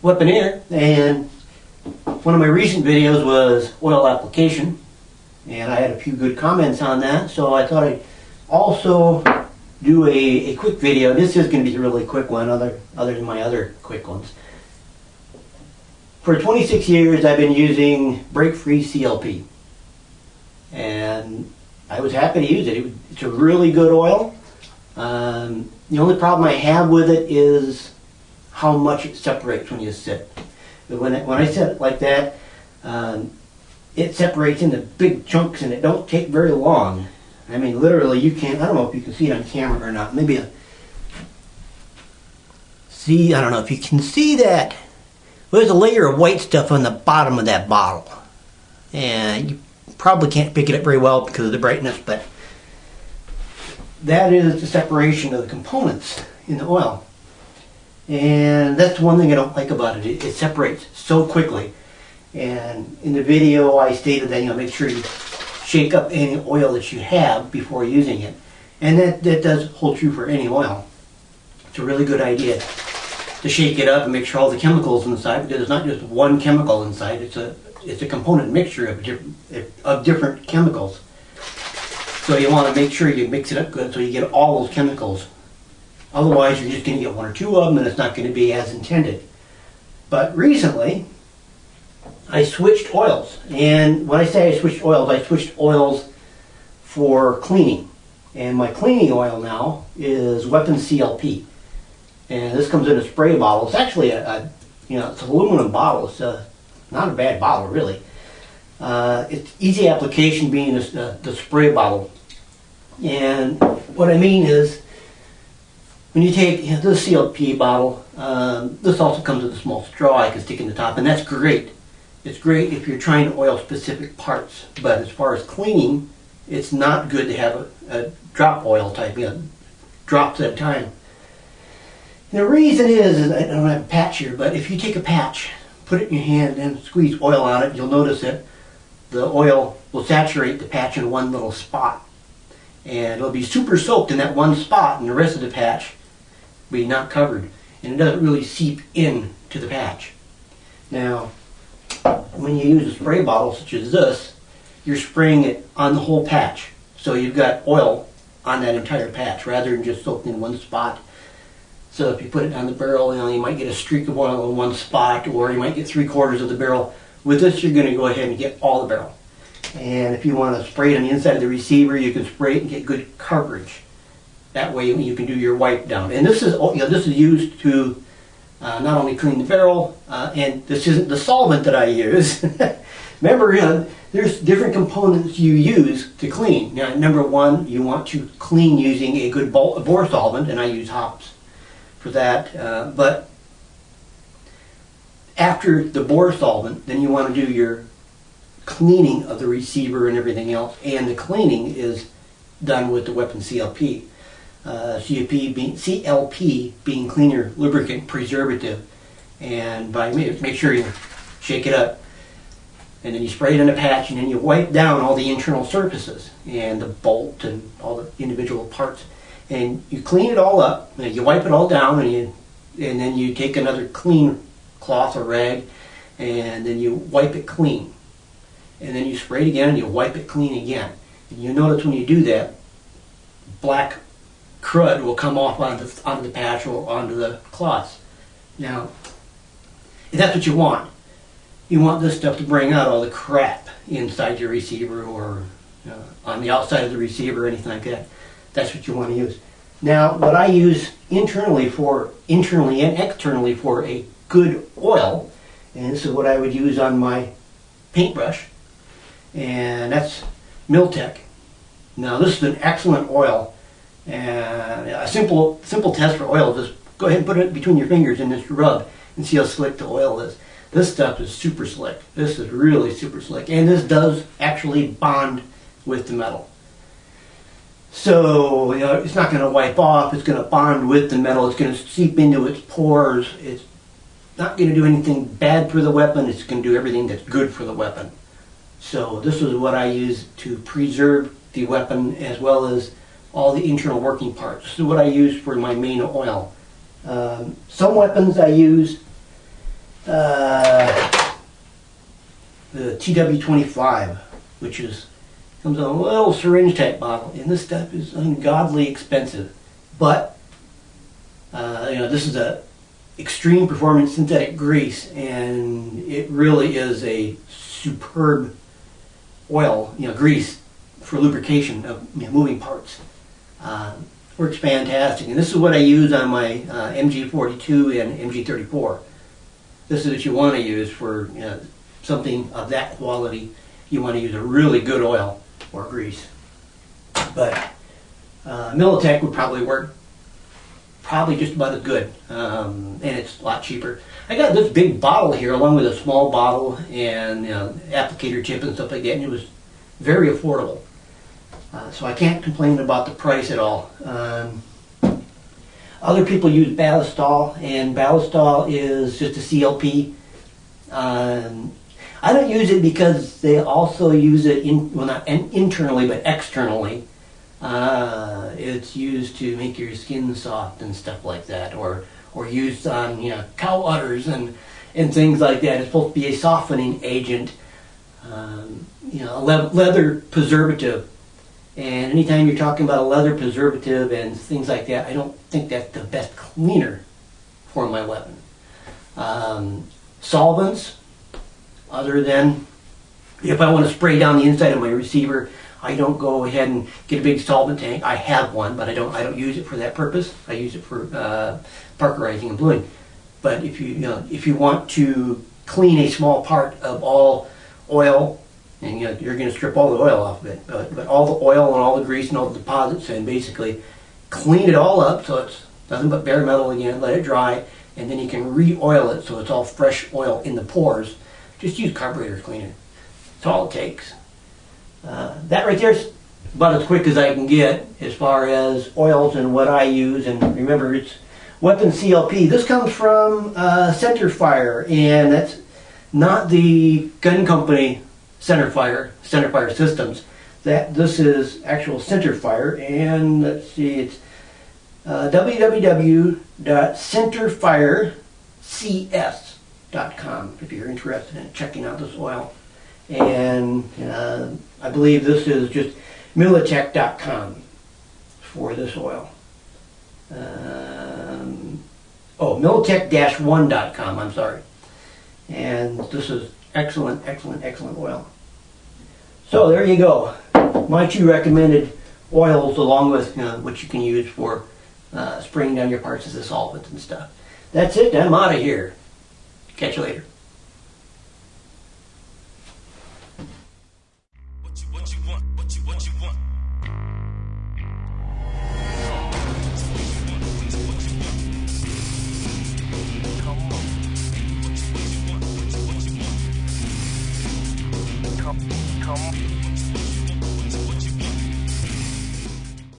Weaponeer, and one of my recent videos was oil application, and I had a few good comments on that, so I thought I'd also do a quick video. This is going to be a really quick one, other than my other quick ones. For 26 years I've been using brake-free CLP, and I was happy to use it. It's a really good oil. The only problem I have with it is how much it separates when you sit. When I sit it like that, it separates into big chunks, and it don't take very long. I mean, literally, you can't. I don't know if you can see it on camera or not. Maybe I don't know if you can see that. Well, there's a layer of white stuff on the bottom of that bottle, and you probably can't pick it up very well because of the brightness, but that is the separation of the components in the oil. And that's one thing I don't like about it. It separates so quickly. And in the video I stated that, make sure you shake up any oil that you have before using it. And that does hold true for any oil. It's a really good idea to shake it up and make sure all the chemicals inside, because it's not just one chemical inside, it's a component mixture of different chemicals. So you want to make sure you mix it up good so you get all those chemicals. Otherwise you're just going to get one or two of them and it's not going to be as intended. But recently I switched oils. And when I say I switched oils for cleaning. And my cleaning oil now is Weapon CLP. And this comes in a spray bottle. It's actually it's an aluminum bottle. It's not a bad bottle, really. It's easy application being the spray bottle. And what I mean is, when you take this CLP bottle, this also comes with a small straw I can stick in the top, and that's great. It's great if you're trying to oil specific parts, but as far as cleaning, it's not good to have a drop oil type, drops at a time. And the reason is, I don't have a patch here, but if you take a patch, put it in your hand and squeeze oil on it, you'll notice that the oil will saturate the patch in one little spot. And it'll be super soaked in that one spot, and the rest of the patch will be not covered. And it doesn't really seep in to the patch. Now, when you use a spray bottle such as this, you're spraying it on the whole patch. So you've got oil on that entire patch rather than just soaked in one spot. So if you put it on the barrel, you might get a streak of oil in one spot, or you might get 3/4 of the barrel. With this, you're going to go ahead and get all the barrel. And if you want to spray it on the inside of the receiver, you can spray it and get good coverage. That way you can do your wipe down. And this is used to not only clean the barrel, and this isn't the solvent that I use. Remember, there's different components you use to clean. Now, number one, you want to clean using a good bore solvent, and I use hops for that. But after the bore solvent, then you want to do your cleaning of the receiver and everything else, and the cleaning is done with the Weapon CLP. CLP being cleaner, lubricant, preservative, and make sure you shake it up, and then you spray it in a patch, and then you wipe down all the internal surfaces and the bolt and all the individual parts, and you clean it all up, and you wipe it all down, and then you take another clean cloth or rag, and then you wipe it clean. And then you spray it again and you wipe it clean again. And you notice when you do that, black crud will come off onto the patch or onto the cloths. Now, if that's what you want this stuff to bring out all the crap inside your receiver or on the outside of the receiver or anything like that. That's what you want to use. Now, what I use internally and externally for a good oil, and this is what I would use on my paintbrush, and that's Miltech. Now, this is an excellent oil, and a simple test for oil, just go ahead and put it between your fingers and just rub and see how slick the oil is. This stuff is super slick. This is really super slick, and this does actually bond with the metal. So, it's not going to wipe off, it's going to bond with the metal, it's going to seep into its pores, it's not going to do anything bad for the weapon, it's going to do everything that's good for the weapon. So this is what I use to preserve the weapon as well as all the internal working parts. This is what I use for my main oil. Some weapons I use the TW25, which comes in a little syringe type bottle, and this stuff is ungodly expensive. But this is a extreme performance synthetic grease, and it really is a superb oil, grease for lubrication of moving parts. Works fantastic, and this is what I use on my MG42 and MG34. This is what you want to use for something of that quality. You want to use a really good oil or grease. But Militech would probably work just about as good, and it's a lot cheaper. I got this big bottle here along with a small bottle and applicator tip and stuff like that, and it was very affordable. So I can't complain about the price at all. Other people use Ballistol, and Ballistol is just a CLP. I don't use it because they also use it not internally but externally. It's used to make your skin soft and stuff like that, or used on cow udders and things like that. It's supposed to be a softening agent, a leather preservative. And anytime you're talking about a leather preservative and things like that, I don't think that's the best cleaner for my weapon. Solvents, other than if I want to spray down the inside of my receiver, I don't go ahead and get a big solvent tank. I have one, but I don't use it for that purpose. I use it for parkerizing and bluing. But if you want to clean a small part of all oil, and you're going to strip all the oil off of it, but all the oil and all the grease and all the deposits, and basically clean it all up so it's nothing but bare metal again, let it dry, and then you can re-oil it so it's all fresh oil in the pores. Just use carburetor cleaner. That's all it takes. That right there is about as quick as I can get as far as oils and what I use. And remember, it's weapon CLP. This comes from Centerfire, and that's not the gun company Centerfire Systems. This is actual Centerfire, and let's see, it's www.centerfirecs.com if you're interested in checking out this oil. And I believe this is just militech.com for this oil. Militech-1.com, I'm sorry. And this is excellent, excellent, excellent oil. So there you go. My two recommended oils, along with what you can use for spraying down your parts as a solvent and stuff. That's it. I'm out of here. Catch you later. What you want? Come on.